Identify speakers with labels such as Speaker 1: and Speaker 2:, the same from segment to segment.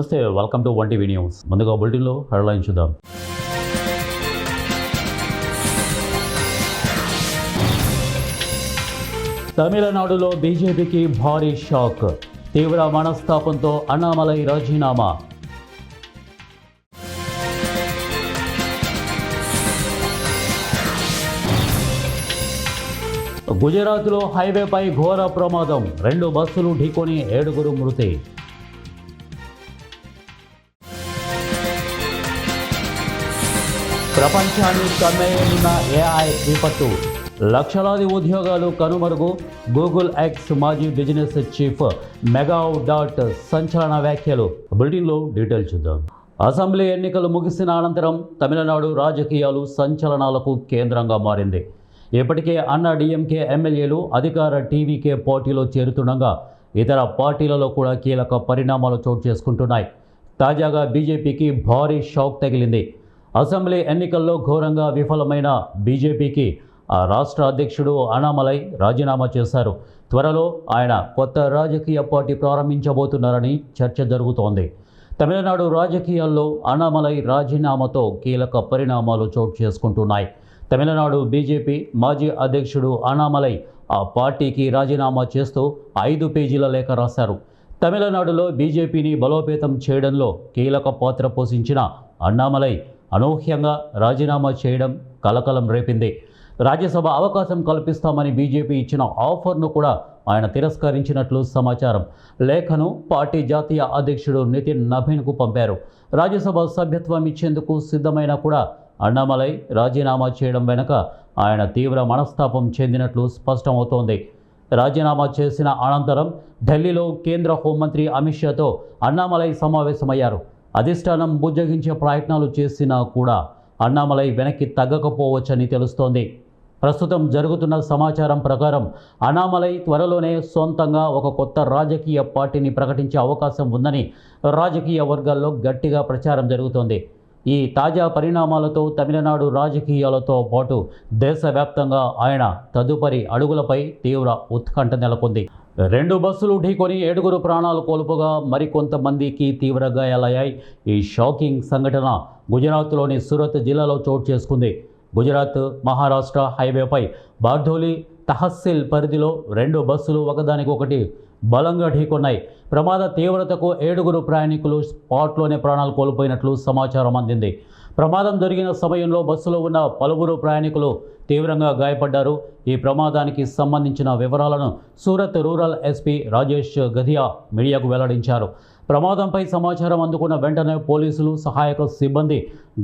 Speaker 1: నమస్తే, welcome to one TV news. ముందుగా బులెటిన్లో హెడ్లైన్ చూద్దాం. తమిళనాడులో బీజేపీకి భారీ షాక్. తీవ్ర మనస్తాపంతో అన్నామలై రాజీనామా. గుజరాత్లో హైవేపై ఘోర ప్రమాదం. 2 బస్సులు ఢీకొని 7 మృతి. ప్రపంచాన్ని కమ్మేయనున్న ఏఐ విపత్తు. లక్షలాది ఉద్యోగాలు కనుమరుగు. గూగుల్ ఎక్స్ మాజీ బిజినెస్ చీఫ్ మెగావ్ డాట్ సంచలన వ్యాఖ్యలు. బులెటిన్లో డీటెయిల్ చూద్దాం. అసెంబ్లీ ఎన్నికలు ముగిసిన అనంతరం తమిళనాడు రాజకీయాలు సంచలనాలకు కేంద్రంగా మారింది. ఇప్పటికే అన్నా డిఎంకే ఎమ్మెల్యేలు అధికార టీవీకే పోటీలో చేరుతుండగా ఇతర పార్టీలలో కూడా కీలక పరిణామాలు చోటు చేసుకుంటున్నాయి. తాజాగా బీజేపీకి భారీ షాక్ తగిలింది. అసెంబ్లీ ఎన్నికల్లో ఘోరంగా విఫలమైన బీజేపీకి ఆ రాష్ట్ర అధ్యక్షుడు అన్నామలై రాజీనామా చేశారు. త్వరలో ఆయన కొత్త రాజకీయ పార్టీ ప్రారంభించబోతున్నారని చర్చ జరుగుతోంది. తమిళనాడు రాజకీయాల్లో అన్నామలై రాజీనామాతో కీలక పరిణామాలు చోటు చేసుకుంటున్నాయి. తమిళనాడు బీజేపీ మాజీ అధ్యక్షుడు అన్నామలై ఆ పార్టీకి రాజీనామా చేస్తూ 5 పేజీల లేఖ రాశారు. తమిళనాడులో బీజేపీని బలోపేతం చేయడంలో కీలక పాత్ర పోషించిన అన్నామలై అనూహ్యంగా రాజీనామా చేయడం కలకలం రేపింది. రాజ్యసభ అవకాశం కల్పిస్తామని బీజేపీ ఇచ్చిన ఆఫర్ను కూడా ఆయన తిరస్కరించినట్లు సమాచారం. లేఖను పార్టీ జాతీయ అధ్యక్షుడు నితిన్ నబీన్కు పంపారు. రాజ్యసభ సభ్యత్వం ఇచ్చేందుకు సిద్ధమైనా కూడా అన్నామలై రాజీనామా చేయడం వెనుక ఆయన తీవ్ర మనస్తాపం చెందినట్లు స్పష్టమవుతోంది. రాజీనామా చేసిన అనంతరం ఢిల్లీలో కేంద్ర హోంమంత్రి అమిత్ షాతో అన్నామలై సమావేశమయ్యారు. అధిష్టానం బుజ్జగించే ప్రయత్నాలు చేసినా కూడా అన్నామలై వెనక్కి తగ్గకపోవచ్చని తెలుస్తోంది. ప్రస్తుతం జరుగుతున్న సమాచారం ప్రకారం అన్నామలై త్వరలోనే సొంతంగా ఒక కొత్త రాజకీయ పార్టీని ప్రకటించే అవకాశం ఉందని రాజకీయ వర్గాల్లో గట్టిగా ప్రచారం జరుగుతోంది. ఈ తాజా పరిణామాలతో తమిళనాడు రాజకీయాలతో పాటు దేశవ్యాప్తంగా ఆయన తదుపరి అడుగులపై తీవ్ర ఉత్కంఠ నెలకొంది. 2 బస్సులు ఢీకొని 7 ప్రాణాలు కోల్పోగా మరికొంతమందికి తీవ్ర గాయాలయ్యాయి. ఈ షాకింగ్ సంఘటన గుజరాత్లోని సూరత్ జిల్లాలో చోటు చేసుకుంది. గుజరాత్ మహారాష్ట్ర హైవేపై బార్దోలి తహసీల్ పరిధిలో 2 బస్సులు ఒకదానికొకటి బలంగా ఢీకొన్నాయి. ప్రమాద తీవ్రతకు 7 ప్రయాణికులు స్పాట్లోనే ప్రాణాలు కోల్పోయినట్లు సమాచారం అందింది. ప్రమాదం జరిగిన సమయంలో బస్సులో ఉన్న పలువురు ప్రయాణికులు తీవ్రంగా గాయపడ్డారు. ఈ ప్రమాదానికి సంబంధించిన వివరాలను సూరత్ రూరల్ ఎస్పీ రాజేష్ గధియా మీడియాకు వెల్లడించారు. ప్రమాదంపై సమాచారం అందుకున్న వెంటనే పోలీసులు, సహాయక సిబ్బంది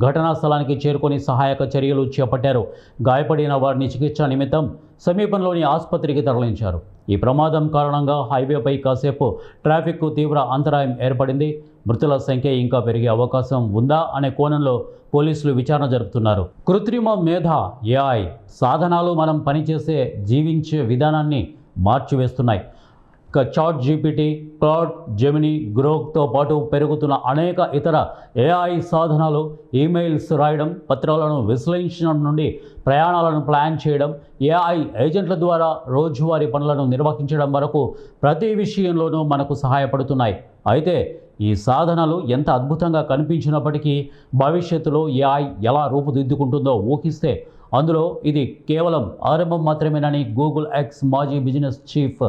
Speaker 1: ఘటనా స్థలానికి చేరుకొని సహాయక చర్యలు చేపట్టారు. గాయపడిన వారిని చికిత్స నిమిత్తం సమీపంలోని ఆసుపత్రికి తరలించారు. ఈ ప్రమాదం కారణంగా హైవేపై కాసేపు ట్రాఫిక్కు తీవ్ర అంతరాయం ఏర్పడింది. మృతుల సంఖ్య ఇంకా పెరిగే అవకాశం ఉందా అనే కోణంలో పోలీసులు విచారణ జరుపుతున్నారు. కృత్రిమ మేధ ఏఐ సాధనాలు మనం పనిచేసే జీవించే విధానాన్ని మార్చివేస్తున్నాయి. చాట్ జీపీటీ, క్లౌడ్, జెమినీ, గ్రోక్తో పాటు పెరుగుతున్న అనేక ఇతర ఏఐ సాధనాలు ఈమెయిల్స్ రాయడం, పత్రాలను విశ్లేషించడం నుండి ప్రయాణాలను ప్లాన్ చేయడం, ఏఐ ఏజెంట్ల ద్వారా రోజువారీ పనులను నిర్వహించడం వరకు ప్రతి విషయంలోనూ మనకు సహాయపడుతున్నాయి. అయితే ఈ సాధనాలు ఎంత అద్భుతంగా కనిపించినప్పటికీ భవిష్యత్తులో ఏఐ ఎలా రూపుదిద్దుకుంటుందో ఊహిస్తే అందులో ఇది కేవలం ఆరంభం మాత్రమేనని గూగుల్ ఎక్స్ మాజీ బిజినెస్ చీఫ్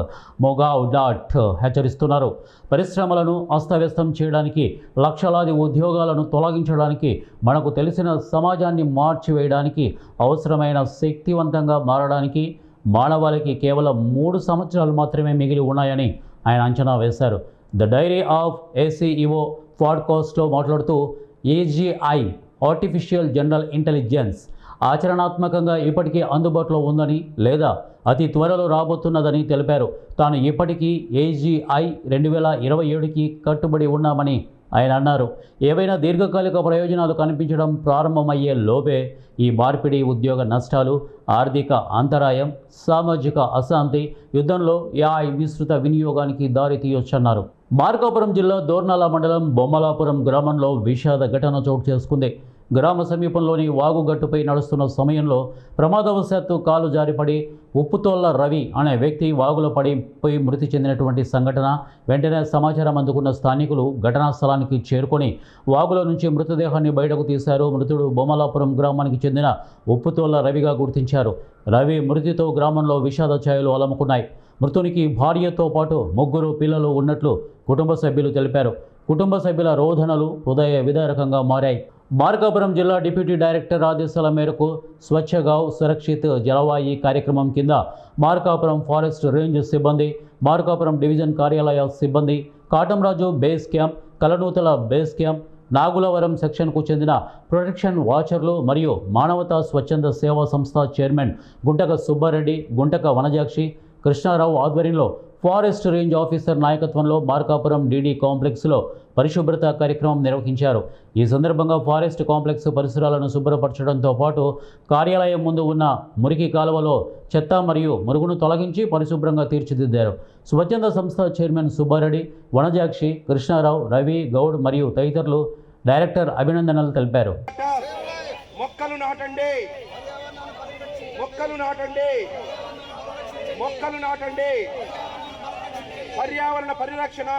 Speaker 1: మెగావ్ డాట్ హెచ్చరిస్తున్నారు. పరిశ్రమలను అస్తవ్యస్తం చేయడానికి, లక్షలాది ఉద్యోగాలను తొలగించడానికి, మనకు తెలిసిన సమాజాన్ని మార్చివేయడానికి, అవసరమైన శక్తివంతంగా మారడానికి మానవాళికి కేవలం 3 సంవత్సరాలు మాత్రమే మిగిలి ఉన్నాయని ఆయన అంచనా వేశారు. ద డైరీ ఆఫ్ ఏసీఈఓ పాడ్కాస్ట్లో మాట్లాడుతూ ఏజీఐ ఆర్టిఫిషియల్ జనరల్ ఇంటెలిజెన్స్ ఆచరణాత్మకంగా ఇప్పటికీ అందుబాటులో ఉందని లేదా అతి త్వరలో రాబోతున్నదని తెలిపారు. తాను ఇప్పటికీ ఏజీఐ 2027కి కట్టుబడి ఉన్నామని ఆయన అన్నారు. ఏవైనా దీర్ఘకాలిక ప్రయోజనాలు కనిపించడం ప్రారంభమయ్యే లోపే ఈ మార్పిడి ఉద్యోగ నష్టాలు, ఆర్థిక అంతరాయం, సామాజిక అశాంతి, యుద్ధంలో ఏఐ విస్తృత వినియోగానికి దారితీయొచ్చన్నారు. మార్కాపురం జిల్లా దోర్నాల మండలం బొమ్మలాపురం గ్రామంలో విషాద ఘటన చోటు చేసుకుంది. గ్రామ సమీపంలోని వాగుగట్టుపై నడుస్తున్న సమయంలో ప్రమాదవశాత్తు కాలు జారిపడి ఉప్పుతోళ్ల రవి అనే వ్యక్తి వాగులో పడిపోయి మృతి చెందినటువంటి సంఘటన. వెంటనే సమాచారం అందుకున్న స్థానికులు ఘటనా స్థలానికి చేరుకొని వాగులో నుంచి మృతదేహాన్ని బయటకు తీశారు. మృతుడు బొమ్మలాపురం గ్రామానికి చెందిన ఉప్పుతోళ్ల రవిగా గుర్తించారు. రవి మృతితో గ్రామంలో విషాద ఛాయలు అలముకున్నాయి. మృతునికి భార్యతో పాటు 3 పిల్లలు ఉన్నట్లు కుటుంబ సభ్యులు తెలిపారు. కుటుంబ సభ్యుల రోదనలు హృదయ విదారకంగా మారాయి. మార్కాపురం జిల్లా డిప్యూటీ డైరెక్టర్ ఆదేశాల మేరకు స్వచ్ఛగావ్ సురక్షిత్ జలవాయి కార్యక్రమం కింద మార్కాపురం ఫారెస్ట్ రేంజ్ సిబ్బంది, మార్కాపురం డివిజన్ కార్యాలయ సిబ్బంది, Katamraju base camp, Kalanuthala base camp, Nagulavaram సెక్షన్కు చెందిన ప్రొటెక్షన్ వాచర్లు మరియు మానవతా స్వచ్ఛంద సేవా సంస్థ చైర్మన్ గుంటక సుబ్బారెడ్డి, గుంటక వనజాక్షి, కృష్ణారావు ఆధ్వర్యంలో ఫారెస్ట్ రేంజ్ ఆఫీసర్ నాయకత్వంలో మార్కాపురం డీడీ కాంప్లెక్స్లో పరిశుభ్రత కార్యక్రమం నిర్వహించారు. ఈ సందర్భంగా ఫారెస్ట్ కాంప్లెక్స్ పరిసరాలను శుభ్రపరచడంతో పాటు కార్యాలయం ముందు ఉన్న మురికి కాలువలో చెత్త మరియు మురుగును తొలగించి పరిశుభ్రంగా తీర్చిదిద్దారు. స్వచ్ఛంద సంస్థ చైర్మన్ సుబ్బారెడ్డి, వనజాక్షి, కృష్ణారావు, రవి గౌడ్ మరియు తదితరులు డైరెక్టర్ అభినందనలు తెలిపారు.
Speaker 2: మొక్కలు నాటండి, మొక్కలు నాటండి, మొక్కలు నాటండి. పర్యావరణ పరిరక్షణ,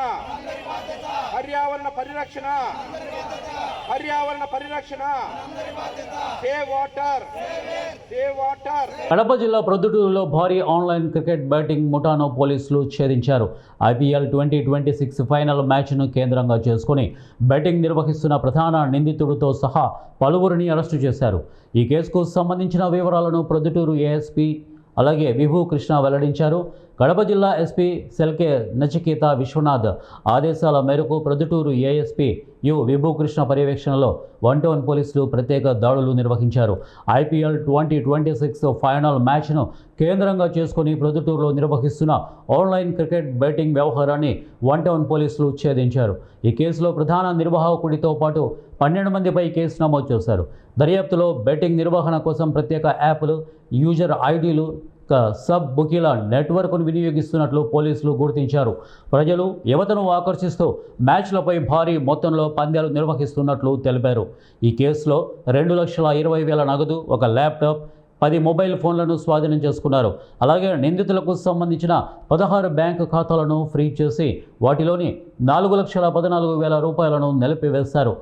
Speaker 2: పర్యావరణ పరిరక్షణ, పర్యావరణ పరిరక్షణ. Save water, save water.
Speaker 1: Kadapa జిల్లా ప్రొద్దుటూరులో భారీ ఆన్లైన్ క్రికెట్ బ్యాటింగ్ ముఠాను పోలీసులు ఛేదించారు. IPL 2026 ఫైనల్ మ్యాచ్ను కేంద్రంగా చేసుకుని బ్యాటింగ్ నిర్వహిస్తున్న ప్రధాన నిందితుడితో సహా పలువురిని అరెస్టు చేశారు. ఈ కేసుకు సంబంధించిన వివరాలను ప్రొద్దుటూరు ASP అలాగే విభూ కృష్ణ వెల్లడించారు. కడప జిల్లా SP సెల్కే నచికేత విశ్వనాథ్ ఆదేశాల మేరకు ప్రొద్దుటూరు ASP యు విభూ కృష్ణ పర్యవేక్షణలో 1 టౌన్ పోలీసులు ప్రత్యేక దాడులు నిర్వహించారు. IPL 2026 ఫైనల్ మ్యాచ్ను కేంద్రంగా చేసుకుని ప్రొద్దుటూరులో నిర్వహిస్తున్న ఆన్లైన్ క్రికెట్ బెట్టింగ్ వ్యవహారాన్ని 1 టౌన్ పోలీసులు ఛేదించారు. ఈ కేసులో ప్రధాన నిర్వాహకుడితో పాటు 12 మందిపై కేసు నమోదు చేశారు. దర్యాప్తులో బెట్టింగ్ నిర్వహణ కోసం ప్రత్యేక యాప్లు, యూజర్ IDలు, సబ్ బుకీల నెట్వర్క్ను వినియోగిస్తున్నట్లు పోలీసులు గుర్తించారు. ప్రజలు యువతను ఆకర్షిస్తూ మ్యాచ్లపై భారీ మొత్తంలో పందాలు నిర్వహిస్తున్నట్లు తెలిపారు. ఈ కేసులో 2,20,000 నగదు, 1 ల్యాప్టాప్, 10 మొబైల్ ఫోన్లను స్వాధీనం చేసుకున్నారు. అలాగే నిందితులకు సంబంధించిన 16 బ్యాంకు ఖాతాలను ఫ్రీజ్ చేసి వాటిలోని 4,14,000 రూపాయలను నిలిపివేశారు.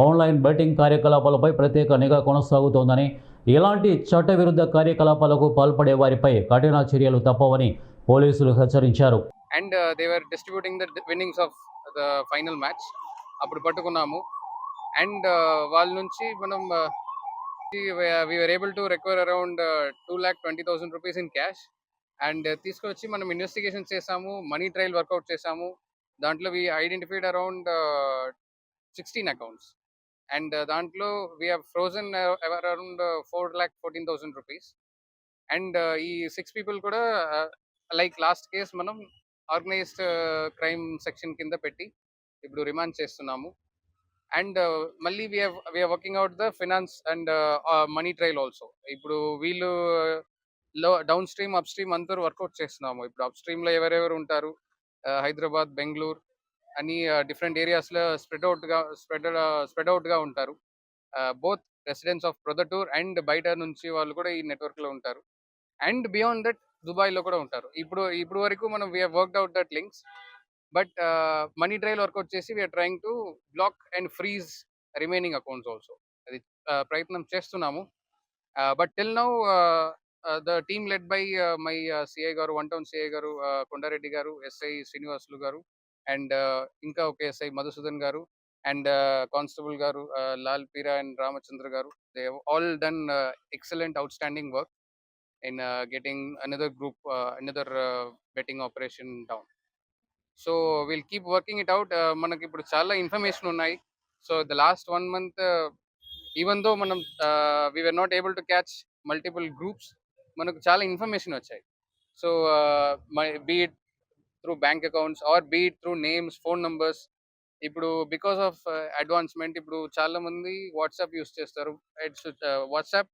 Speaker 1: ఆన్లైన్ బెట్టింగ్ కార్యకలాపాలపై ప్రత్యేక నిఘా కొనసాగుతోందని, ఇలాంటి చట్టవిరుద్ధ కార్యకలాపాలకు పాల్పడే వారిపై కఠిన చర్యలు తప్పవని పోలీసులు హెచ్చరించారు.
Speaker 3: And they were distributing the winnings of the final match అప్పుడు పట్టుకున్నాము. అండ్ వాళ్ళ నుంచి మనం we were able to recover around 2,20,000 rupees in cash. And తీసుకొచ్చి మనం ఇన్వెస్టిగేషన్ చేసాము, మనీ ట్రయల్ వర్కౌట్ చేసాము. దాంట్లో we identified around 16 accounts. And దాంట్లో we have frozen around 4,14,000 rupees. And ఈ 6 people కూడా లైక్ లాస్ట్ కేస్ మనం ఆర్గనైజ్డ్ క్రైమ్ సెక్షన్ కింద పెట్టి ఇప్పుడు రిమాండ్ చేస్తున్నాము. అండ్ మళ్ళీ we are working out the finance and money trail also. ఇప్పుడు వీళ్ళు డౌన్ స్ట్రీమ్, అప్ స్ట్రీమ్ అందరూ వర్కౌట్ చేస్తున్నాము. ఇప్పుడు అప్ స్ట్రీమ్లో ఎవరెవరు ఉంటారు, హైదరాబాద్, బెంగళూరు అని డిఫరెంట్ ఏరియాస్లో స్ప్రెడ్ అవుట్గా ఉంటారు. Both residents of Proddatur and బయట నుంచి వాళ్ళు కూడా ఈ నెట్వర్క్లో ఉంటారు. అండ్ బియాండ్ దట్ దుబాయ్లో కూడా ఉంటారు. ఇప్పుడు వరకు మనం we are worked out that links. But money trail workout చేసి we are trying to block and freeze remaining accounts also. అది ప్రయత్నం చేస్తున్నాము. But till now the team led by my CI గారు, 1 టౌన్ సిఐ గారు కొండారెడ్డి గారు, SI శ్రీనివాసులు గారు, అండ్ ఇంకా ఒక SI మధుసూదన్ గారు, అండ్ కానిస్టేబుల్ గారు లాల్ పీరా అండ్ రామచంద్ర గారు. They have all done excellent outstanding work in getting another group, another betting operation down. So we'll keep working it out. Manaki ippudu chaala information unnai. So the last 1 month, even though manam we were not able to catch multiple groups, manaku chaala information vachayi. So be it through bank accounts or be it through names, phone numbers. ఇప్పుడు because of advancement ఇప్పుడు చాలా మంది WhatsApp use చేస్తారు. It's WhatsApp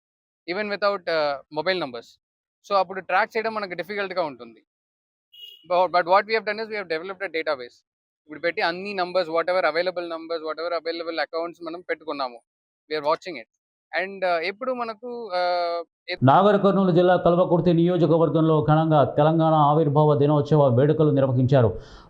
Speaker 3: even without mobile numbers. So అప్పుడు track చేయడం మనకు డిఫికల్ట్గా ఉంటుంది. But what we have done is we have developed a database. ఇప్పుడు పెట్టి అన్ని numbers, what ever available accounts మనం పెట్టుకున్నాము. We are watching it. అండ్ ఎప్పుడు మనకు
Speaker 1: నాగర్ కర్నూలు జిల్లా కల్వకుర్తి నియోజకవర్గంలో ఘనంగా తెలంగాణ ఆవిర్భావ దినోత్సవ వేడుకలు నిర్వహించారు.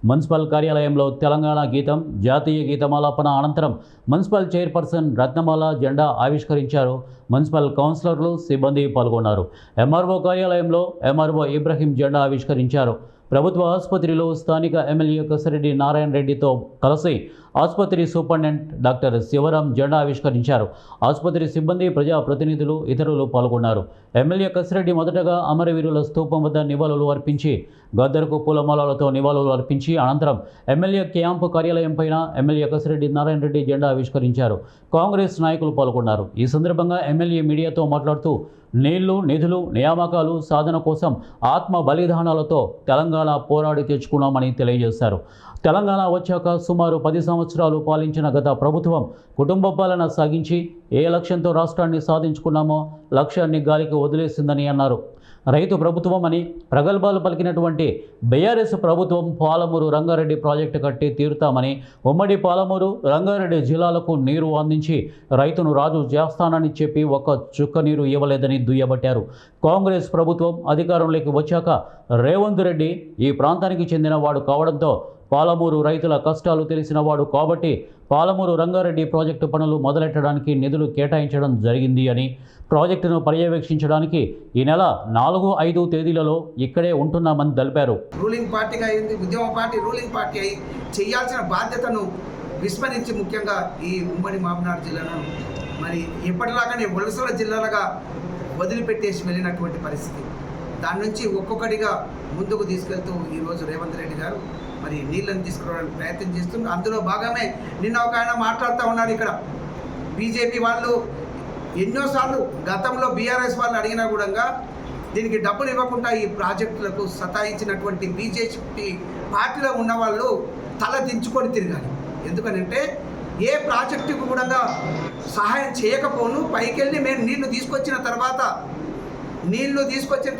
Speaker 1: మున్సిపల్ కార్యాలయంలో తెలంగాణ గీతం, జాతీయ గీతమాలాపన అనంతరం మున్సిపల్ చైర్పర్సన్ రత్నమాల జెండా ఆవిష్కరించారు. మున్సిపల్ కౌన్సిలర్లు, సిబ్బంది పాల్గొన్నారు. ఎంఆర్ఓ కార్యాలయంలో ఎంఆర్ఓ ఇబ్రహీం జెండా ఆవిష్కరించారు. ప్రభుత్వ ఆసుపత్రిలో స్థానిక ఎమ్మెల్యే కసిరెడ్డి నారాయణ రెడ్డితో కలిసి ఆసుపత్రి సూపరింటెండెంట్ డాక్టర్ శివరాం జెండా ఆవిష్కరించారు. ఆసుపత్రి సిబ్బంది, ప్రజాప్రతినిధులు, ఇతరులు పాల్గొన్నారు. ఎమ్మెల్యే కసిరెడ్డి మొదటగా అమరవీరుల స్తూపం వద్ద నివాళులు అర్పించి గద్దర్కు పూలమాలలతో నివాళులు అర్పించి అనంతరం ఎమ్మెల్యే క్యాంపు కార్యాలయం పైన ఎమ్మెల్యే కసిరెడ్డి నారాయణ రెడ్డి జెండా ఆవిష్కరించారు. కాంగ్రెస్ నాయకులు పాల్గొన్నారు. ఈ సందర్భంగా ఎమ్మెల్యే మీడియాతో మాట్లాడుతూ నీళ్లు, నిధులు, నియామకాలు సాధన కోసం ఆత్మ బలిదానాలతో తెలంగాణ పోరాడి తెచ్చుకున్నామని తెలియజేశారు. తెలంగాణ వచ్చాక సుమారు 10 సంవత్సరాలు పాలించిన గత ప్రభుత్వం కుటుంబ పాలన సాగించి ఏ లక్ష్యంతో రాష్ట్రాన్ని సాధించుకున్నామో లక్ష్యాన్ని గాలికి వదిలేసిందని అన్నారు. రైతు ప్రభుత్వం అని ప్రగల్భాలు పలికినటువంటి బీఆర్ఎస్ ప్రభుత్వం పాలమూరు రంగారెడ్డి ప్రాజెక్టు కట్టి తీరుతామని, ఉమ్మడి పాలమూరు రంగారెడ్డి జిల్లాలకు నీరు అందించి రైతును రాజు చేస్తానని చెప్పి ఒక్క చుక్క నీరు ఇవ్వలేదని దుయ్యబట్టారు. కాంగ్రెస్ ప్రభుత్వం అధికారంలోకి వచ్చాక రేవంత్ రెడ్డి ఈ ప్రాంతానికి చెందిన వాడు కావడంతో పాలమూరు రైతుల కష్టాలు తెలిసినవాడు కాబట్టి పాలమూరు రంగారెడ్డి ప్రాజెక్టు పనులు మొదలెట్టడానికి నిధులు కేటాయించడం జరిగింది అని, ప్రాజెక్టును పర్యవేక్షించడానికి ఈ నెల 4-5 తేదీలలో ఇక్కడే ఉంటున్నామని తెలిపారు.
Speaker 4: రూలింగ్ పార్టీగా అయింది, ఉద్యమ పార్టీ రూలింగ్ పార్టీ అయి చేయాల్సిన బాధ్యతను విస్మరించి ముఖ్యంగా ఈ ఉమ్మడి మహబూబ్నగర్ జిల్లాను మరి ఎప్పటిలాగానే వలసల జిల్లాలుగా వదిలిపెట్టేసి వెళ్ళినటువంటి పరిస్థితి. దాని నుంచి ఒక్కొక్కటిగా ముందుకు తీసుకెళ్తూ ఈరోజు రేవంత్ రెడ్డి గారు మరి నీళ్ళని తీసుకురావడానికి ప్రయత్నం చేస్తున్నారు. అందులో భాగమే నిన్న ఒక ఆయన మాట్లాడుతూ ఉన్నారు. ఇక్కడ బీజేపీ వాళ్ళు ఎన్నోసార్లు గతంలో బీఆర్ఎస్ వాళ్ళు అడిగినా కూడా దీనికి డబ్బులు ఇవ్వకుండా ఈ ప్రాజెక్టులకు సతాయించినటువంటి బీజేపీ పార్టీలో ఉన్న వాళ్ళు తల దించుకొని తిరగాలి. ఎందుకనంటే ఏ ప్రాజెక్టుకు కూడా సహాయం చేయకపోను పైకెళ్ళి మేము నీళ్లు తీసుకొచ్చిన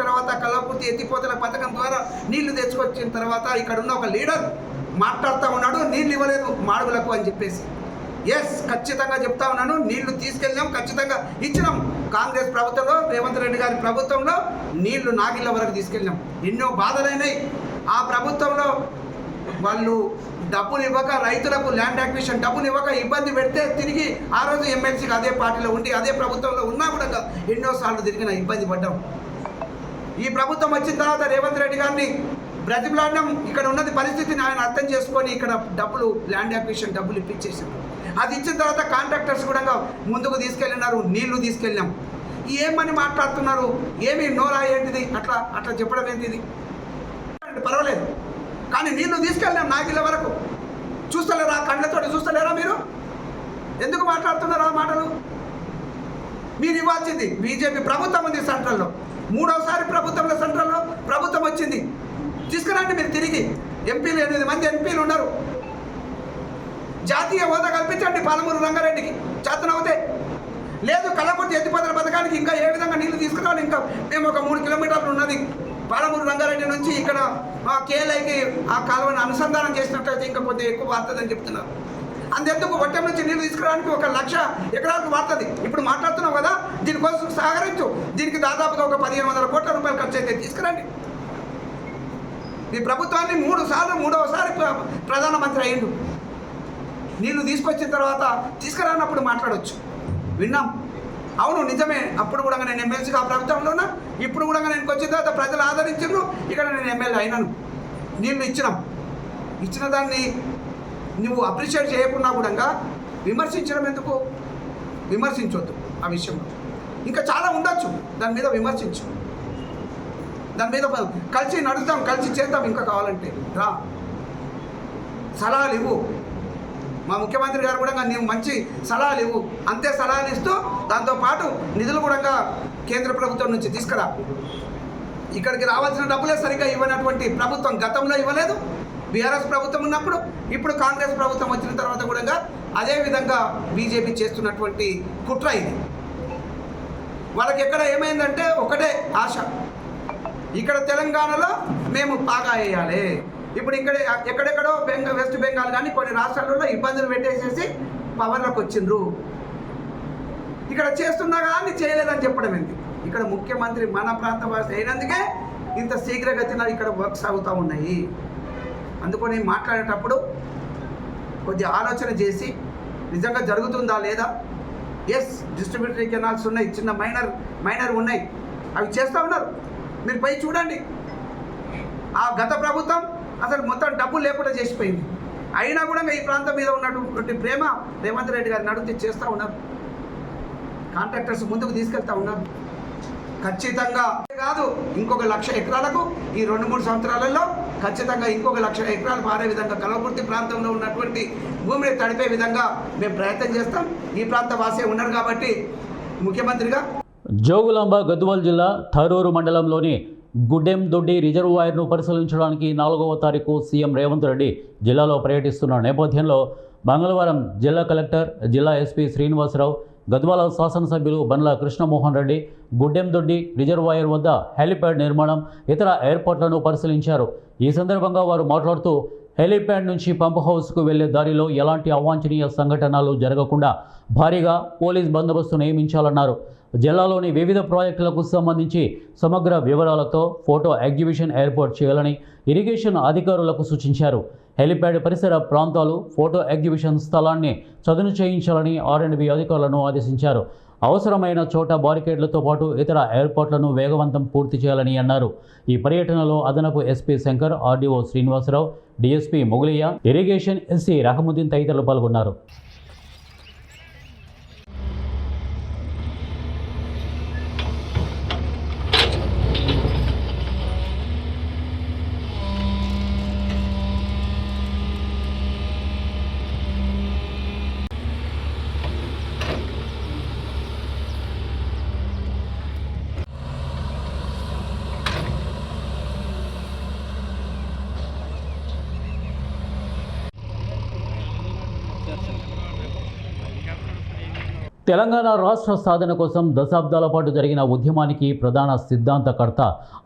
Speaker 4: తర్వాత కల్వకుర్తి ఎత్తిపోతల పథకం ద్వారా నీళ్లు తెచ్చుకొచ్చిన తర్వాత ఇక్కడ ఉన్న ఒక లీడర్ మాట్లాడుతూ ఉన్నాడు, నీళ్ళు ఇవ్వలేదు మాడుగులకు అని చెప్పేసి. ఎస్, ఖచ్చితంగా చెప్తా ఉన్నాను, నీళ్లు తీసుకెళ్ళాం, ఖచ్చితంగా ఇచ్చినాం. కాంగ్రెస్ ప్రభుత్వంలో రేవంత్ రెడ్డి గారి ప్రభుత్వంలో నీళ్లు నాగిళ్ళ వరకు తీసుకెళ్ళాం. ఎన్నో బాధలైనాయి. ఆ ప్రభుత్వంలో వాళ్ళు డబ్బులు ఇవ్వక, రైతులకు ల్యాండ్ అక్విజిషన్ డబ్బులు ఇవ్వక ఇబ్బంది పెడితే తిరిగి ఆ రోజు ఎమ్మెల్సీకి అదే పార్టీలో ఉండి అదే ప్రభుత్వంలో ఉన్నా కూడా ఎన్నోసార్లు తిరిగిన ఇబ్బంది పడ్డాం. ఈ ప్రభుత్వం వచ్చిన తర్వాత రేవంత్ రెడ్డి గారిని బ్రతిమలాడడం, ఇక్కడ ఉన్నది పరిస్థితిని ఆయన అర్థం చేసుకొని ఇక్కడ డబ్బులు ల్యాండ్ అక్విజిషన్ డబ్బులు ఇప్పించేసారు. అది ఇచ్చిన తర్వాత కాంట్రాక్టర్స్ కూడా ముందుకు తీసుకెళ్ళినారు, నీళ్లు తీసుకెళ్ళాం. ఏమని మాట్లాడుతున్నారు, ఏమి నోరా ఏంటిది, అట్లా చెప్పడం ఏంటిది? పర్వాలేదు, కానీ నీళ్లు తీసుకెళ్ళాం నాగిళ్ళ వరకు. చూస్తలేరా, కళ్ళతో చూస్తలేరా మీరు? ఎందుకు మాట్లాడుతున్నారు ఆ మాటలు? మీరు ఇవ్వాల్సింది బీజేపీ ప్రభుత్వం ఉంది సెంట్రల్లో, 3వసారి ప్రభుత్వంలో సెంట్రల్లో ప్రభుత్వం వచ్చింది. తీసుకురండి మీరు తిరిగి. ఎంపీలు 8 మంది ఎంపీలు ఉన్నారు. జాతీయ హోదా కల్పించండి పాలమూరు రంగారెడ్డికి చేతనవుతే. లేదు కల్వకుర్తి ఎత్తిపోతల పథకానికి ఇంకా ఏ విధంగా నీళ్లు తీసుకురావాలి. ఇంకా మేము ఒక 3 కిలోమీటర్లు ఉన్నది పాలమూరు రంగారెడ్డి నుంచి ఇక్కడ కేఎల్ఐకి ఆ కాలువను అనుసంధానం చేసినట్లయితే ఇంకా కొద్దిగా ఎక్కువ వాడుతుందని చెప్తున్నారు. అంతెందుకు వట్టం నుంచి నీళ్ళు తీసుకురావడానికి 1,00,000 ఎకరాలకు వాడుతుంది. ఇప్పుడు మాట్లాడుతున్నావు కదా, దీనికోసం సహకరించు. దీనికి దాదాపుగా ఒక 1,500 కోట్ల రూపాయలు ఖర్చు అయితే తీసుకురండి. ఈ ప్రభుత్వాన్ని 3వసారి ప్రధానమంత్రి అయ్యిండు. నీళ్లు తీసుకొచ్చిన తర్వాత తీసుకురానప్పుడు మాట్లాడవచ్చు, విన్నాం. అవును, నిజమే. అప్పుడు కూడా నేను ఎమ్మెల్సీగా ఆ ప్రభుత్వంలోనా, ఇప్పుడు కూడా నేను వచ్చిన తర్వాత ప్రజలు ఆదరించారు. ఇక్కడ నేను ఎమ్మెల్యే అయినాను, నీళ్ళు ఇచ్చిన దాన్ని నువ్వు అప్రిషియేట్ చేయకుండా కూడా విమర్శించడం ఎందుకు? విమర్శించవద్దు ఆ విషయంలో. ఇంకా చాలా ఉండొచ్చు, దాని మీద విమర్శించు. దాని మీద కలిసి నడుస్తాం, కలిసి చేద్దాం. ఇంకా కావాలంటే రా, సలహాలు ఇవ్వు. మా ముఖ్యమంత్రి గారు కూడా నీవు మంచి సలహాలు ఇవ్వు. అంతే సలహాలు ఇస్తూ దాంతోపాటు నిధులు కూడా కేంద్ర ప్రభుత్వం నుంచి తీసుకురా. ఇక్కడికి రావాల్సిన డబ్బులే సరిగ్గా ఇవ్వనటువంటి ప్రభుత్వం గతంలో ఇవ్వలేదు. బీఆర్ఎస్ ప్రభుత్వం ఉన్నప్పుడు, ఇప్పుడు కాంగ్రెస్ ప్రభుత్వం వచ్చిన తర్వాత కూడా అదేవిధంగా బీజేపీ చేస్తున్నటువంటి కుట్ర ఇది. వాళ్ళకి ఎక్కడ ఏమైందంటే ఒకటే ఆశ, ఇక్కడ తెలంగాణలో మేము బాగా వేయాలి. ఇప్పుడు ఎక్కడెక్కడో వెస్ట్ బెంగాల్ కానీ కొన్ని రాష్ట్రాలలో ఇబ్బందులు పెట్టేసేసి పవర్లోకి వచ్చిండ్రు. ఇక్కడ చేస్తున్నా కానీ చేయలేదని చెప్పడం ఏంటి? ఇక్కడ ముఖ్యమంత్రి మన ప్రాంత వాసి అయినందుకే ఇంత శీఘ్రగతిన ఇక్కడ వర్క్ సాగుతూ ఉన్నాయి. అందుకని మాట్లాడేటప్పుడు కొద్దిగా ఆలోచన చేసి నిజంగా జరుగుతుందా లేదా. ఎస్, డిస్ట్రిబ్యూటరీ కెనాల్స్ ఉన్నాయి, చిన్న మైనర్ ఉన్నాయి, అవి చేస్తూ ఉన్నారు. మీరు పోయి చూడండి. ఆ గత ప్రభుత్వం అసలు మొత్తం డబ్బులు లేకుండా చేసిపోయింది. అయినా కూడా ఈ ప్రాంతం మీద ఉన్నటువంటి ప్రేమ రేవంత్ రెడ్డి గారిని అడిగితే చేస్తూ ఉన్నారు. కాంట్రాక్టర్స్ ముందుకు తీసుకెళ్తా ఉన్నారు. ఖచ్చితంగా కాదు, ఇంకొక 1,00,000 ఎకరాలకు ఈ 2-3 సంవత్సరాలలో ఖచ్చితంగా ఇంకొక 1,00,000 ఎకరాలు పారే విధంగా కల్వకుర్తి ప్రాంతంలో ఉన్నటువంటి భూమిని తడిపే విధంగా మేము ప్రయత్నం చేస్తాం. ఈ ప్రాంత వాసే ఉన్నారు కాబట్టి ముఖ్యమంత్రిగా.
Speaker 1: జోగులాంబ గద్వాల్ జిల్లా థరూరు మండలంలోని గుడ్డెందొడ్డి రిజర్వాయర్ను పరిశీలించడానికి 4వ తారీఖు సీఎం రేవంత్ రెడ్డి జిల్లాలో పర్యటిస్తున్న నేపథ్యంలో మంగళవారం జిల్లా కలెక్టర్, జిల్లా ఎస్పీ శ్రీనివాసరావు, గద్వాల శాసనసభ్యులు బండ్ల కృష్ణమోహన్ రెడ్డి గుడ్డెందొడ్డి రిజర్వాయర్ వద్ద హెలిప్యాడ్ నిర్మాణం, ఇతర ఏర్పాట్లను పరిశీలించారు. ఈ సందర్భంగా వారు మాట్లాడుతూ హెలిప్యాడ్ నుంచి పంప్ హౌస్కు వెళ్లే దారిలో ఎలాంటి అవాంఛనీయ సంఘటనలు జరగకుండా భారీగా పోలీస్ బందోబస్తు నియమించాలన్నారు. జిల్లాలోని వివిధ ప్రాజెక్టులకు సంబంధించి సమగ్ర వివరాలతో ఫోటో ఎగ్జిబిషన్ ఏర్పాటు చేయాలని ఇరిగేషన్ అధికారులకు సూచించారు. హెలిప్యాడ్ పరిసర ప్రాంతాలు, ఫోటో ఎగ్జిబిషన్ స్థలాన్ని చదును చేయించాలని R&B అధికారులను ఆదేశించారు. అవసరమైన చోట బారికేడ్లతో పాటు ఇతర ఏర్పాట్లను వేగవంతం పూర్తి చేయాలని అన్నారు. ఈ పర్యటనలో అదనపు SP Shankar, RDO Srinivasarao, DSP Mogulia, irrigation SC Rahamuddin తదితరులు పాల్గొన్నారు. తెలంగాణ రాష్ట్ర సాధన కోసం దశాబ్దాల పాటు జరిగిన ఉద్యమానికి ప్రధాన సిద్ధాంతకర్త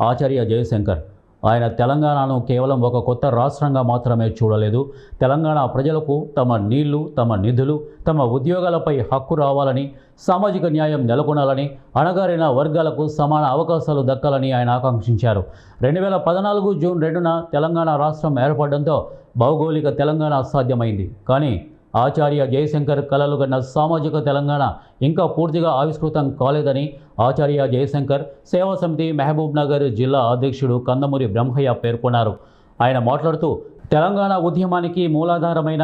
Speaker 1: ఆచార్య జయశంకర్. ఆయన తెలంగాణను కేవలం ఒక కొత్త రాష్ట్రంగా మాత్రమే చూడలేదు. తెలంగాణ ప్రజలకు తమ నీళ్లు, తమ నిధులు, తమ ఉద్యోగాలపై హక్కు రావాలని, సామాజిక న్యాయం నెలకొనాలని, అణగారిన వర్గాలకు సమాన అవకాశాలు దక్కాలని ఆయన ఆకాంక్షించారు. 2014 జూన్ 2న తెలంగాణ రాష్ట్రం ఏర్పడడంతో భౌగోళిక తెలంగాణ సాధ్యమైంది. కానీ ఆచార్య జయశంకర్ కలలుగన్న సామాజిక తెలంగాణ ఇంకా పూర్తిగా ఆవిష్కృతం కాలేదని ఆచార్య జయశంకర్ సేవా సమితి మహబూబ్ నగర్ జిల్లా అధ్యక్షుడు కందమూరి బ్రహ్మయ్య పేర్కొన్నారు. ఆయన మాట్లాడుతూ తెలంగాణ ఉద్యమానికి మూలాధారమైన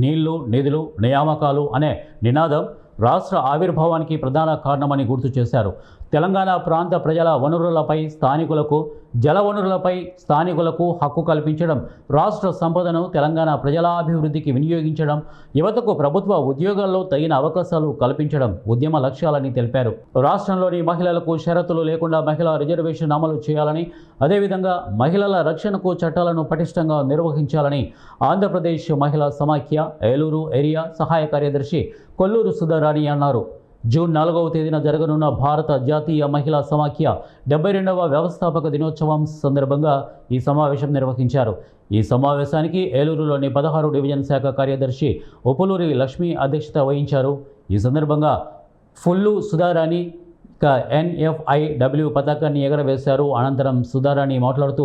Speaker 1: నీళ్లు, నిధులు, నియామకాలు అనే నినాదం రాష్ట్ర ఆవిర్భావానికి ప్రధాన కారణమని గుర్తు చేశారు. తెలంగాణ ప్రాంత ప్రజల వనరులపై స్థానికులకు, జల వనరులపై స్థానికులకు హక్కు కల్పించడం, రాష్ట్ర సంపదను తెలంగాణ ప్రజల అభివృద్ధికి వినియోగించడం, యువతకు ప్రభుత్వ ఉద్యోగాల్లో తగిన అవకాశాలు కల్పించడం ఉద్యమ లక్ష్యాలని తెలిపారు. రాష్ట్రంలోని మహిళలకు షరతులు లేకుండా మహిళా రిజర్వేషన్ అమలు చేయాలని, అదేవిధంగా మహిళల రక్షణకు చట్టాలను పటిష్టంగా నిర్వహించాలని ఆంధ్రప్రదేశ్ మహిళా సమాఖ్య ఏలూరు ఏరియా సహాయ కార్యదర్శి కొల్లూరు సుధారాణి అన్నారు. జూన్ 4వ తేదీన జరగనున్న భారత జాతీయ మహిళా సమాఖ్య 72వ వ్యవస్థాపక దినోత్సవం సందర్భంగా ఈ సమావేశం నిర్వహించారు. ఈ సమావేశానికి ఏలూరులోని 16 డివిజన్ శాఖ కార్యదర్శి ఉపులూరి లక్ష్మి అధ్యక్షత వహించారు. ఈ సందర్భంగా ఫుల్లు సుధారాణి NFIW పతాకాన్ని ఎగరవేశారు. అనంతరం సుధారాణి మాట్లాడుతూ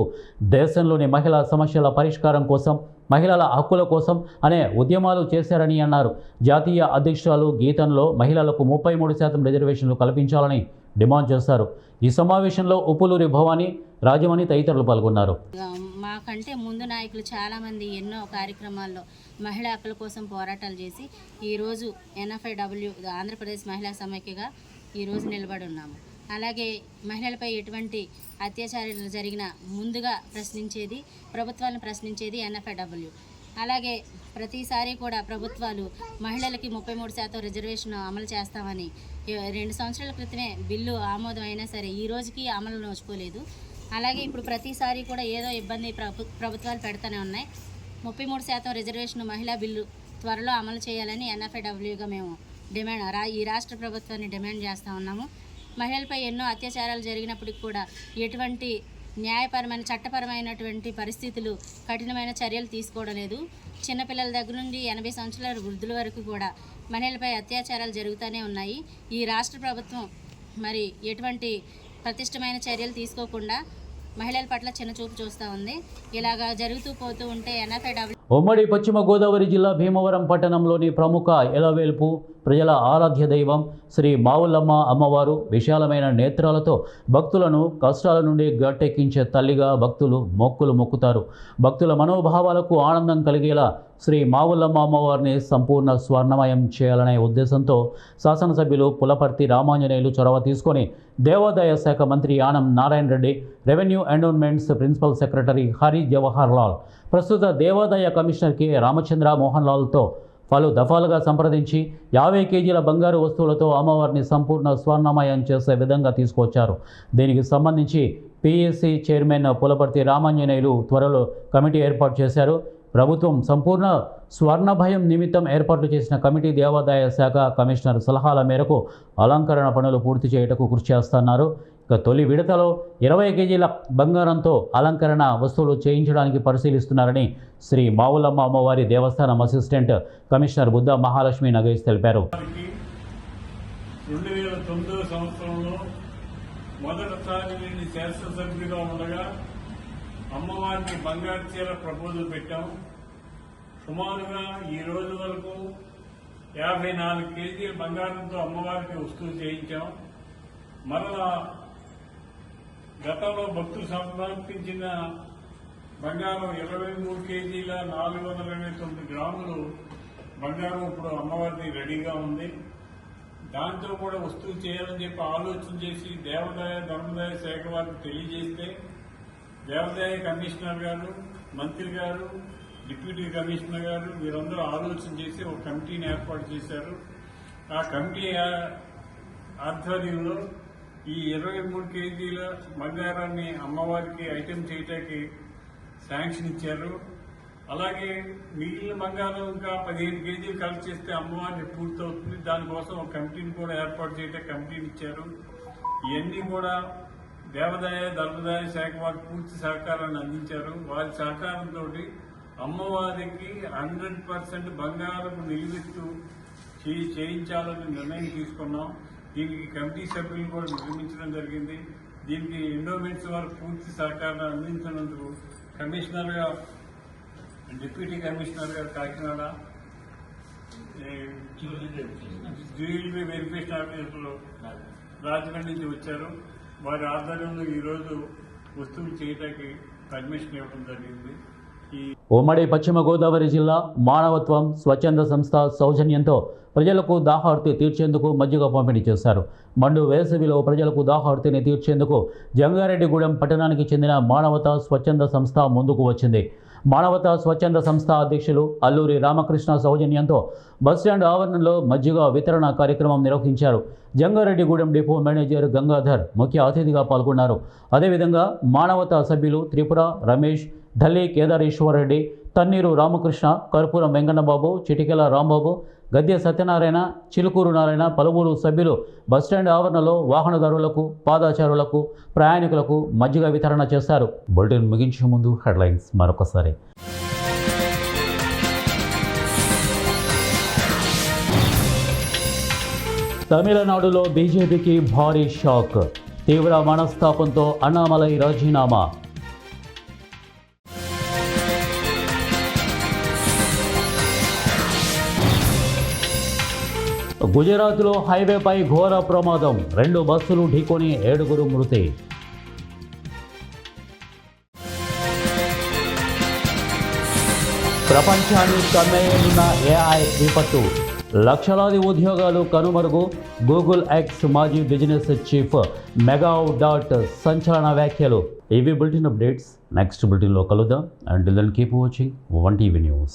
Speaker 1: దేశంలోని మహిళా సమస్యల పరిష్కారం కోసం, మహిళల హక్కుల కోసం అనే ఉద్యమాలు చేశారని అన్నారు. జాతీయ అధ్యక్షురాలు గీతంలో మహిళలకు 33% రిజర్వేషన్లు కల్పించాలని డిమాండ్ చేశారు. ఈ సమావేశంలో ఉప్పులూరి భవానీ, రాజమణి తదితరులు పాల్గొన్నారు.
Speaker 5: మాకంటే ముందు నాయకులు చాలామంది ఎన్నో కార్యక్రమాల్లో మహిళా హక్కుల కోసం పోరాటాలు చేసి ఈరోజు NFIW ఆంధ్రప్రదేశ్ మహిళా సమైక్యగా ఈరోజు నిలబడి ఉన్నాము. అలాగే మహిళలపై ఎటువంటి అత్యాచారాలు జరిగినా ముందుగా ప్రశ్నించేది, ప్రభుత్వాలను ప్రశ్నించేది NFIW. అలాగే ప్రతిసారి కూడా ప్రభుత్వాలు మహిళలకి 33% రిజర్వేషన్ అమలు చేస్తామని 2 సంవత్సరాల క్రితమే బిల్లు ఆమోదం అయినా సరే ఈ రోజుకి అమలు నోచుకోలేదు. అలాగే ఇప్పుడు ప్రతిసారి కూడా ఏదో ఇబ్బంది ప్రభుత్వాలు పెడతానే ఉన్నాయి. 33% రిజర్వేషన్ మహిళా బిల్లు త్వరలో అమలు చేయాలని NFIWగా మేము ఈ రాష్ట్ర ప్రభుత్వాన్ని డిమాండ్ చేస్తూ ఉన్నాము. మహిళలపై ఎన్నో అత్యాచారాలు జరిగినప్పటికి కూడా ఎటువంటి న్యాయపరమైన, చట్టపరమైనటువంటి పరిస్థితులు, కఠినమైన చర్యలు తీసుకోవడం లేదు. చిన్నపిల్లల దగ్గర నుండి 80 సంవత్సరాల వృద్ధుల వరకు కూడా మహిళలపై అత్యాచారాలు జరుగుతూనే ఉన్నాయి. ఈ రాష్ట్ర ప్రభుత్వం మరి ఎటువంటి ప్రతిష్టమైన చర్యలు తీసుకోకుండా మహిళల పట్ల చిన్నచూపు చూస్తూ ఉంది. ఇలాగా జరుగుతూ పోతూ ఉంటే NFIW
Speaker 1: ఉమ్మడి పశ్చిమ గోదావరి జిల్లా భీమవరం పట్టణంలోని ప్రముఖ ఎలవేల్పు ప్రజల ఆరాధ్య దైవం శ్రీ మావులమ్మ అమ్మవారు విశాలమైన నేత్రాలతో భక్తులను కష్టాల నుండి గట్టెక్కించే తల్లిగా భక్తులు మొక్కులు మొక్కుతారు. భక్తుల మనోభావాలకు ఆనందం కలిగేలా శ్రీ మావులమ్మ అమ్మవారిని సంపూర్ణ స్వర్ణమయం చేయాలనే ఉద్దేశంతో శాసనసభ్యులు పులపర్తి రామాంజనేయులు చొరవ తీసుకొని దేవాదాయ శాఖ మంత్రి Anam Narayana Reddy, revenue endowments principal secretary Hari Jawahar Lal, ప్రస్తుత దేవాదాయ కమిషనర్ కె రామచంద్ర మోహన్ లాల్తో పలు దఫాలుగా సంప్రదించి 50 కేజీల బంగారు వస్తువులతో అమ్మవారిని సంపూర్ణ స్వర్ణమయం చేసే విధంగా తీసుకొచ్చారు. దీనికి సంబంధించి పిఎస్సి చైర్మన్ పులపర్తి రామాంజనేయులు త్వరలో కమిటీ ఏర్పాటు చేశారు. ప్రభుత్వం సంపూర్ణ స్వర్ణభయం నిమిత్తం ఏర్పాటు చేసిన కమిటీ దేవాదాయ శాఖ కమిషనర్ సలహాల మేరకు అలంకరణ పనులు పూర్తి చేయటకు కృషి చేస్తున్నారు. ఇక తొలి విడతలో 20 కేజీల బంగారంతో అలంకరణ వస్తువులు చేయించడానికి పరిశీలిస్తున్నారని శ్రీ మావులమ్మ అమ్మవారి దేవస్థానం అసిస్టెంట్ కమిషనర్ బుద్ధ మహాలక్ష్మి నగేష్ తెలిపారు.
Speaker 6: 2009 సంవత్సరంలో మొదటిసారి నేను శాసనసభ్యుడిగా ఉండగా అమ్మవారికి బంగారు చీర ప్రపోజల్ పెట్టాం. సుమారుగా ఈ రోజు వరకు 54 కేజీల బంగారంతో అమ్మవారికి వస్తువులు చేయించాం. మరలా గతంలో భక్తులు సమర్పించిన బంగారం 23 కేజీల 429 గ్రాములు బంగారం ఇప్పుడు అమ్మవారిది రెడీగా ఉంది. దాంతో కూడా వస్తువులు చేయాలని చెప్పి ఆలోచన చేసి దేవాదాయ ధర్మదాయ శాఖ వారికి తెలియజేస్తే దేవాదాయ కమిషనర్ గారు, మంత్రి గారు, డిప్యూటీ కమిషనర్ గారు వీరందరూ ఆలోచన చేసి ఒక కమిటీని ఏర్పాటు చేశారు. ఆ కమిటీ ఆధ్వర్యంలో ఈ 23 కేజీల బంగారాన్ని అమ్మవారికి ఐటెం చేయటానికి శాంక్షన్ ఇచ్చారు. అలాగే మిగిలిన బంగారం ఇంకా 15 కేజీలు కలెక్ట్ చేస్తే అమ్మవారిని పూర్తవుతుంది. దానికోసం ఒక కమిటీని కూడా ఏర్పాటు చేయడానికి కమిటీని ఇచ్చారు. ఇవన్నీ కూడా దేవాదాయ ధర్మదాయ శాఖ వారు పూర్తి సహకారాన్ని అందించారు. వారి సహకారంతో అమ్మవారికి 100% బంగారం నిలువెత్తు చేయించాలని నిర్ణయం తీసుకున్నాం. దీనికి కమిటీ సభ్యులను కూడా నిర్మించడం జరిగింది. దీనికి ఎండోమెంట్స్ వారు పూర్తి సహకారాన్ని అందించినందుకు కమిషనర్ గా డిప్యూటీ కమిషనర్ గారు కాకినాడ, జ్యువెలరీ వెరిఫికేషన్ ఆఫీసర్లు రాజమండ్రి నుంచి వచ్చారు. వారి ఆధ్వర్యంలో ఈరోజు వస్తువులు చేయడానికి పర్మిషన్ ఇవ్వడం జరిగింది.
Speaker 1: ఉమ్మడి పశ్చిమ గోదావరి జిల్లా మానవత్వం స్వచ్ఛంద సంస్థ సౌజన్యంతో ప్రజలకు దాహార్తి తీర్చేందుకు మజ్జిగ పంపిణీ చేశారు. మండు వేసవిలో ప్రజలకు దాహార్తిని తీర్చేందుకు జంగారెడ్డిగూడెం పట్టణానికి చెందిన మానవత స్వచ్ఛంద సంస్థ ముందుకు వచ్చింది. మానవత స్వచ్ఛంద సంస్థ అధ్యక్షులు అల్లూరి రామకృష్ణ సౌజన్యంతో బస్టాండ్ ఆవరణలో మజ్జిగ వితరణ కార్యక్రమం నిర్వహించారు. జంగారెడ్డిగూడెం డిపో మేనేజర్ గంగాధర్ ముఖ్య అతిథిగా పాల్గొన్నారు. అదేవిధంగా మానవత సభ్యులు త్రిపుర రమేష్, ఢల్లీ కేదారేశ్వరరెడ్డి, తన్నీరు రామకృష్ణ, కర్పూరం వెంకన్నబాబు, చిటికెల రాంబాబు, గద్దె సత్యనారాయణ, చిలుకూరు నారాయణ పలువురు సభ్యులు బస్టాండ్ ఆవరణలో వాహనదారులకు, పాదచారులకు, ప్రయాణికులకు మజ్జిగ వితరణ చేశారు. బులెటిన్ ముగించే ముందు హెడ్లైన్స్ మరొకసారి. తమిళనాడులో బీజేపీకి భారీ షాక్. తీవ్ర మనస్తాపంతో అన్నామలై రాజీనామా. గుజరాత్లో హైవేపై ఘోర ప్రమాదం. 2 బస్సులు ఢీకొని 7 మృతి. ప్రపంచాన్ని కమ్మేయనున్న AI విపత్తు. లక్షలాది ఉద్యోగాలు కనుమరుగు. గూగుల్ ఎక్స్ మాజీ బిజినెస్ చీఫ్ మెగావ్ డాట్ సంచలన వ్యాఖ్యలు. ఇవి బులెటిన్ అప్డేట్స్. నెక్స్ట్ బులెటిన్లో కలుద్దాం. Until then keep watching 1TV news.